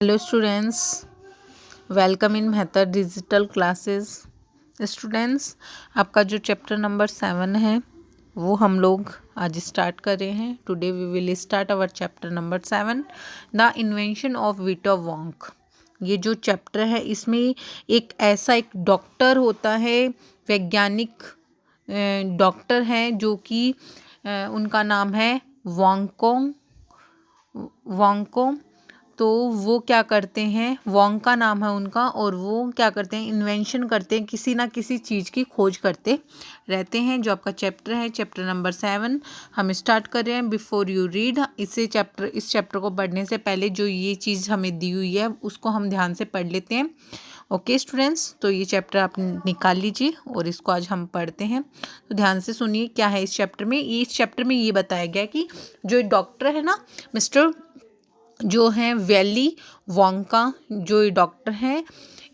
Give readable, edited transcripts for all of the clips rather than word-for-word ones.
Hello students, welcome in Mehtar digital classes. Students, आपका जो chapter number 7 है वो हम लोग आज स्टार्ट कर रहे हैं। Today we will start our chapter number 7, the invention of Victor Wonk. ये जो चैप्टर है इसमें एक डॉक्टर होता है, वैज्ञानिक डॉक्टर हैं जो कि उनका नाम है वॉन्को। तो वो क्या करते हैं, वोंग का नाम है उनका, और वो क्या करते हैं, इन्वेंशन करते हैं, किसी ना किसी चीज़ की खोज करते रहते हैं। जो आपका चैप्टर है चैप्टर नंबर 7 हम स्टार्ट कर रहे हैं। बिफोर यू रीड, इस चैप्टर को पढ़ने से पहले जो ये चीज़ हमें दी हुई है उसको हम ध्यान से पढ़ लेते हैं। ओके स्टूडेंट्स, तो ये चैप्टर आप निकाल लीजिए और इसको आज हम पढ़ते हैं। तो ध्यान से सुनिए क्या है इस चैप्टर में। इस चैप्टर में ये बताया गया कि जो डॉक्टर है ना, मिस्टर जो हैं वैली वोंका, जो डॉक्टर हैं,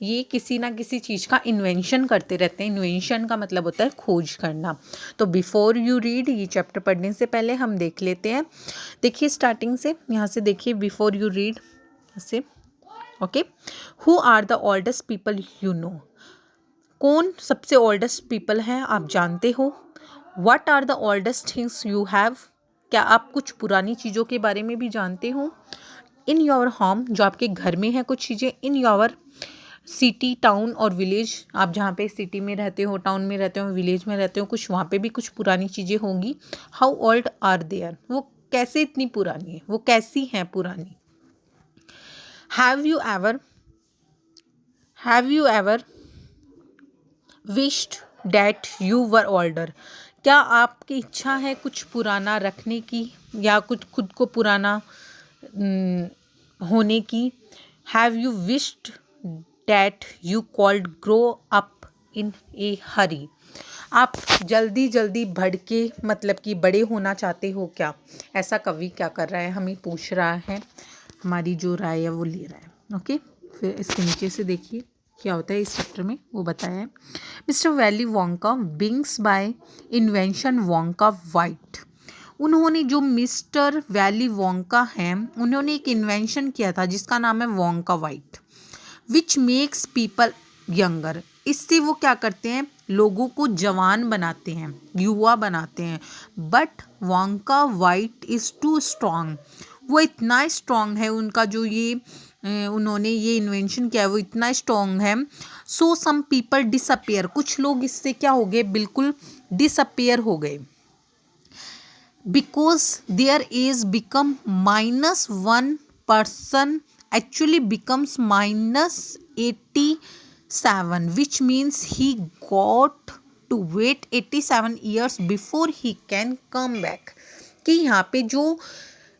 ये किसी ना किसी चीज़ का इन्वेंशन करते रहते हैं। इन्वेंशन का मतलब होता है खोज करना। तो बिफोर यू रीड, ये चैप्टर पढ़ने से पहले हम देख लेते हैं। देखिए स्टार्टिंग से, यहाँ से देखिए, बिफोर यू रीड से। Okay, who are the oldest people you know. कौन सबसे ओल्डेस्ट पीपल है आप जानते हो। What are the oldest things you have. क्या आप कुछ पुरानी चीज़ों के बारे में भी जानते हो। इन योर होम, जो आपके घर में है कुछ चीज़ें। इन योर सिटी, टाउन और विलेज, आप जहाँ पे सिटी में रहते हो, टाउन में रहते हो, विलेज में रहते हो, कुछ वहाँ पे भी कुछ पुरानी चीज़ें होंगी। हाउ ओल्ड आर देयर, वो कैसे इतनी पुरानी है, वो कैसी हैं पुरानी। Have you ever wished that you were older. क्या आपकी इच्छा है कुछ पुराना रखने की या कुछ खुद को पुराना होने की। Have you wished that you could grow up in a hurry. आप जल्दी जल्दी बढ़ के मतलब कि बड़े होना चाहते हो क्या। ऐसा कवि क्या कर रहा है, हमें पूछ रहा है, हमारी जो राय है वो ले रहा है। ओके, फिर इसके नीचे से देखिए क्या होता है इस चैप्टर में, वो बताया है। Mr Willy Wonka brings by invention Wonka Vite. उन्होंने, जो मिस्टर वैली वोंका हैं, उन्होंने एक इन्वेंशन किया था जिसका नाम है Wonka white, which makes people younger. इससे वो क्या करते हैं, लोगों को जवान बनाते हैं, युवा बनाते हैं। But Wonka Vite is too strong. वो इतना स्ट्रॉन्ग है, उनका जो ये उन्होंने ये इन्वेंशन किया है वो इतना स्ट्रॉन्ग है। सो सम पीपल डिसअपियर, कुछ लोग इससे क्या हो गए, बिल्कुल डिसअपियर हो गए। Because there is become -1 person actually becomes -87, which means he got to wait 87 years before he can come back। कि यहाँ पे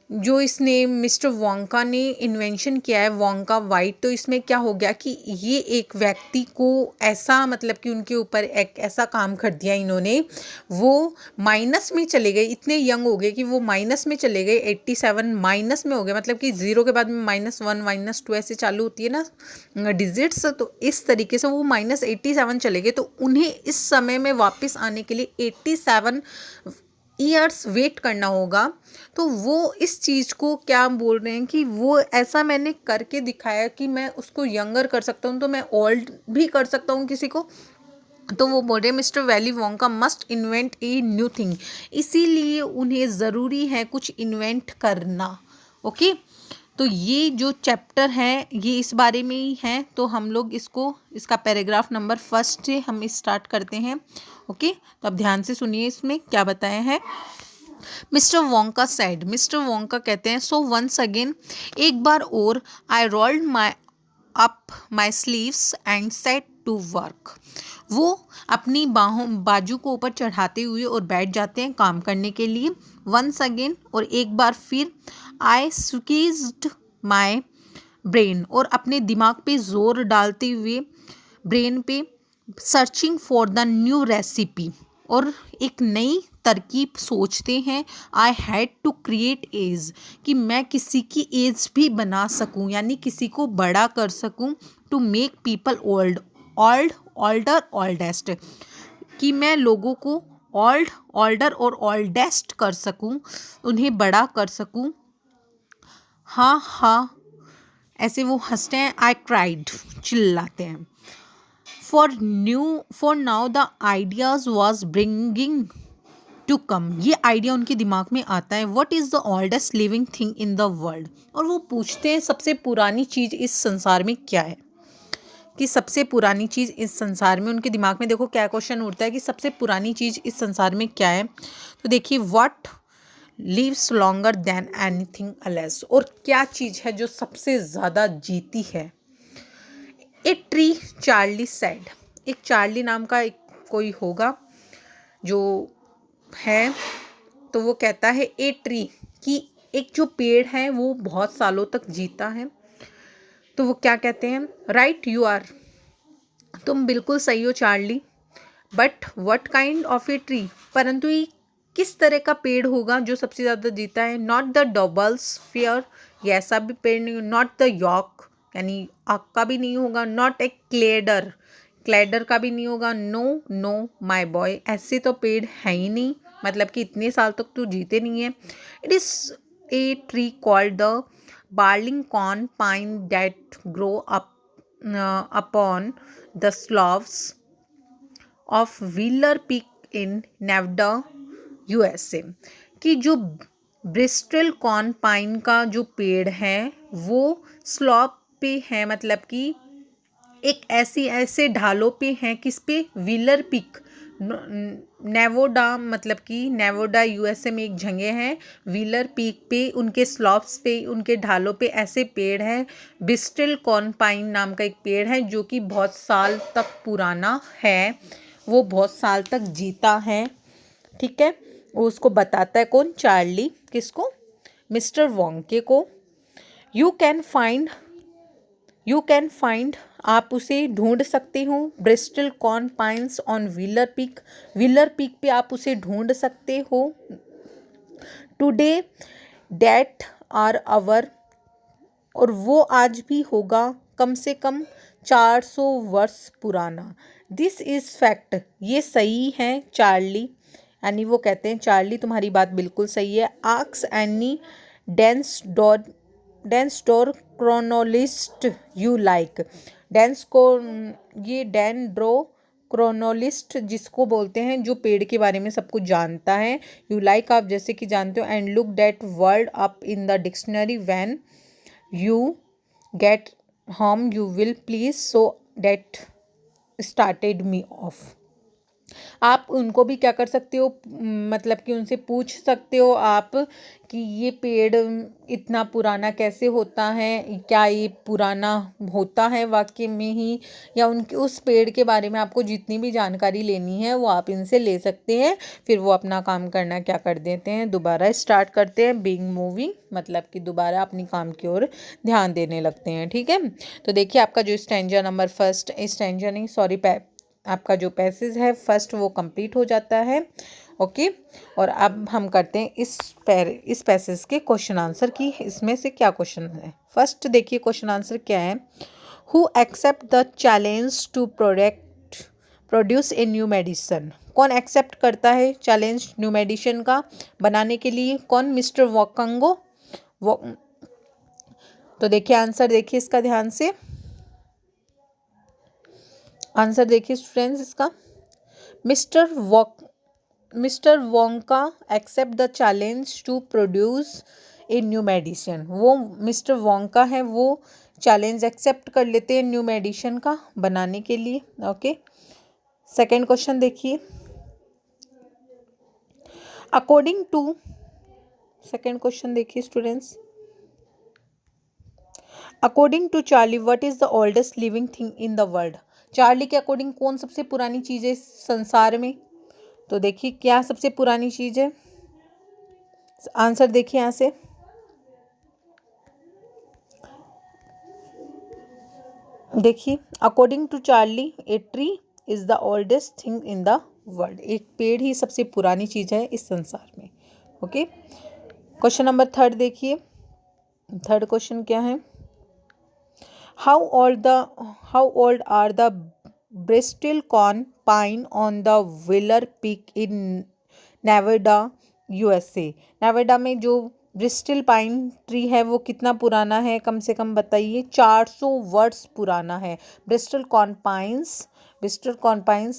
जो इसने मिस्टर वोंका ने इन्वेंशन किया है वोंका वाइट, तो इसमें क्या हो गया कि ये एक व्यक्ति को ऐसा मतलब कि उनके ऊपर एक ऐसा काम कर दिया इन्होंने, वो माइनस में चले गए, इतने यंग हो गए कि वो माइनस में चले गए। 87 माइनस में हो गए, मतलब कि ज़ीरो के बाद में -1 -2 ऐसे चालू होती है ना डिजिट्स, तो इस तरीके से वो -87 चले गए। तो उन्हें इस समय में वापस आने के लिए 87 ईयर्स वेट करना होगा। तो वो इस चीज़ को क्या बोल रहे हैं कि वो ऐसा मैंने करके दिखाया कि मैं उसको यंगर कर सकता हूँ, तो मैं ओल्ड भी कर सकता हूँ किसी को। तो वो बोल रहे हैं mister Willy Wonka must invent a new thing, इसीलिए उन्हें ज़रूरी है कुछ इन्वेंट करना। ओके, तो ये जो चैप्टर है ये इस बारे में ही है। तो हम लोग इसका पैराग्राफ नंबर 1 से हम स्टार्ट करते हैं। ओके, तो अब ध्यान से सुनिए इसमें क्या बताया है। Mister Wonka said, mister Wonka कहते हैं, सो वंस अगेन, एक बार और, I rolled my up my sleeves and set to work. वो अपनी बाजू को ऊपर चढ़ाते हुए और बैठ जाते हैं काम करने के लिए। वंस अगेन, और एक बार फिर, आई स्क्वीज्ड माई ब्रेन, और अपने दिमाग पे जोर डालते हुए, ब्रेन पे, searching for the new recipe, और एक नई तरकीब सोचते हैं। I had to create as, कि मैं किसी की एज भी बना सकूं, यानी किसी को बड़ा कर सकूं। To make people older oldest, कि मैं लोगों को ओल्डर और ओल्डेस्ट कर सकूं, उन्हें बड़ा कर सकूं। हाँ हाँ, ऐसे वो हंसते हैं, आई क्राइड, चिल्लाते हैं। For now the ideas was bringing to come, ये आइडिया उनके दिमाग में आता है। What is the oldest living thing in the world, और वो पूछते हैं सबसे पुरानी चीज़ इस संसार में क्या है, कि सबसे पुरानी चीज़ इस संसार में, उनके दिमाग में देखो क्या क्वेश्चन उठता है कि सबसे पुरानी चीज़ इस संसार में क्या है। तो देखिए, what lives longer than anything else, और क्या चीज़ है जो सबसे ज़्यादा जीती है। ए ट्री, चार्ली सेड, एक चार्ली नाम का एक कोई होगा जो है, तो वो कहता है ए ट्री, कि एक जो पेड़ है वो बहुत सालों तक जीता है। तो वो क्या कहते हैं, राइट यू आर, तुम बिल्कुल सही हो Charlie, but what kind of a tree, परंतु ये किस तरह का पेड़ होगा जो सबसे ज़्यादा जीता है। नॉट द डबल्स फेयर, ये ऐसा भी पेड़ नहीं, नॉट द यॉक, यानी आक का भी नहीं होगा, नॉट ए क्लेडर, क्लेडर का भी नहीं होगा, नो नो माय बॉय, ऐसे तो पेड़ है ही नहीं, मतलब कि इतने साल तक तो जीते नहीं है। It is a tree called the bristlecone pine that grow up upon the slopes of Wheeler peak in Nevada USA, कि जो ब्रिस्टल कॉर्न पाइन का जो पेड़ है वो स्लॉप पे है, मतलब कि एक ऐसे ढालों पे हैं, किस पे, व्हीलर पीक, नेवाडा, मतलब कि नेवाडा यूएसए में एक जगह है, व्हीलर पीक पे, उनके स्लॉप्स पे, उनके ढालों पे ऐसे पेड़ है। ब्रिस्टल कॉर्न पाइन नाम का एक पेड़ है जो कि बहुत साल तक पुराना है, वो बहुत साल तक जीता है, ठीक है। वो उसको बताता है कौन, चार्ली, किसको, मिस्टर वोंके को। यू कैन फाइंड, आप उसे ढूंढ सकते हो, Bristol corn pines on wheeler peak पे आप उसे ढूंढ सकते हो। टुडे डेट आर आवर, और वो आज भी होगा कम से कम 400 वर्ष पुराना। दिस इज़ फैक्ट, ये सही है चार्ली, यानी वो कहते हैं चार्ली तुम्हारी बात बिल्कुल सही है। आक्स any dendrochronologist you like, डेंस को, ये डेंड्रो क्रोनोलिस्ट जिसको बोलते हैं जो पेड़ के बारे में सब कुछ जानता है, यू लाइक आप जैसे कि जानते हो, and look that word up in the dictionary when you get home you will please, so that started me off। आप उनको भी क्या कर सकते हो, मतलब कि उनसे पूछ सकते हो आप कि ये पेड़ इतना पुराना कैसे होता है, क्या ये पुराना होता है वाकई में ही, या उनके उस पेड़ के बारे में आपको जितनी भी जानकारी लेनी है वो आप इनसे ले सकते हैं। फिर वो अपना काम करना क्या कर देते हैं, दोबारा स्टार्ट करते हैं, बीइंग मूविंग, मतलब कि दोबारा अपनी काम की ओर ध्यान देने लगते हैं, ठीक है। तो देखिए आपका जो स्टैंजा नंबर फर्स्ट, स्टैंजा नहीं सॉरी, आपका जो पैसेज है फर्स्ट वो कंप्लीट हो जाता है, ओके। और अब हम करते हैं इस पैसेज के क्वेश्चन आंसर की, इसमें से क्या क्वेश्चन है। फर्स्ट देखिए क्वेश्चन आंसर क्या है, who accept the challenge to produce a new medicine, कौन एक्सेप्ट करता है चैलेंज न्यू मेडिसिन का बनाने के लिए, कौन, मिस्टर वोंका। तो देखिए आंसर देखिए इसका ध्यान से, आंसर देखिए स्टूडेंट्स इसका, Mr Wonka accept the challenge to produce a new medicine, वो मिस्टर वोंका है वो चैलेंज एक्सेप्ट कर लेते हैं न्यू मेडिसिन का बनाने के लिए, ओके। सेकेंड क्वेश्चन देखिए, अकॉर्डिंग टू, सेकेंड क्वेश्चन देखिए students, according to Charlie what is the oldest living thing in the world, Charlie के अकॉर्डिंग कौन सबसे पुरानी चीज़ है संसार में। तो देखिए क्या सबसे पुरानी चीज़ है, आंसर देखिए यहाँ से, देखिए according to Charlie a tree is the oldest thing in the world, एक पेड़ ही सबसे पुरानी चीज़ है इस संसार में, ओके। क्वेश्चन नंबर थर्ड देखिए, थर्ड क्वेश्चन क्या है, how old are the bristlecone pine on the Wheeler peak in Nevada USA, Nevada में जो ब्रिस्टल पाइन ट्री है वो कितना पुराना है, कम से कम बताइए। 400 वर्ष पुराना है। Bristle cone pines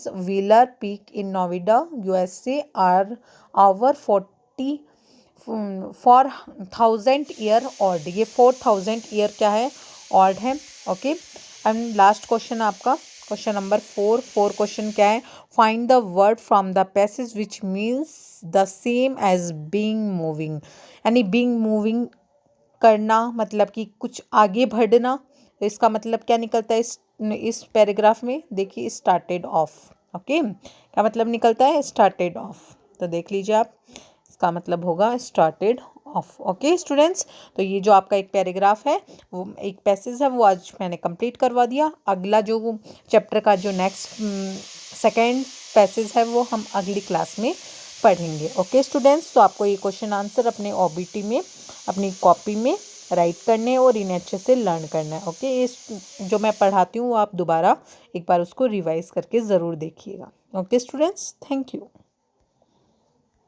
Wheeler peak in Nevada USA are over 4,000 year old. ये 4,000 ईयर क्या है, ओल्ड है। ओके, एंड लास्ट क्वेश्चन आपका क्वेश्चन नंबर 4 क्वेश्चन क्या है, find the word from the passage which means the same as being moving. यानी being moving करना मतलब कि कुछ आगे बढ़ना, तो इसका मतलब क्या निकलता है इस पैराग्राफ में, देखिए स्टार्टेड ऑफ। ओके, क्या मतलब निकलता है, स्टार्टेड ऑफ। तो देख लीजिए आप, इसका मतलब होगा स्टार्टेड ऑफ। ओके स्टूडेंट्स, तो ये जो आपका एक पैराग्राफ है, वो एक पैसेज है, वो आज मैंने कंप्लीट करवा दिया। अगला जो चैप्टर का जो नेक्स्ट सेकेंड पैसेज है वो हम अगली क्लास में पढ़ेंगे। ओके स्टूडेंट्स, तो आपको ये क्वेश्चन आंसर अपने ओबीटी में अपनी कॉपी में राइट करने और इन्हें अच्छे से लर्न करना है। ओके, ये जो मैं पढ़ाती हूँ वो आप दोबारा एक बार उसको रिवाइज करके ज़रूर देखिएगा। Okay students, thank you.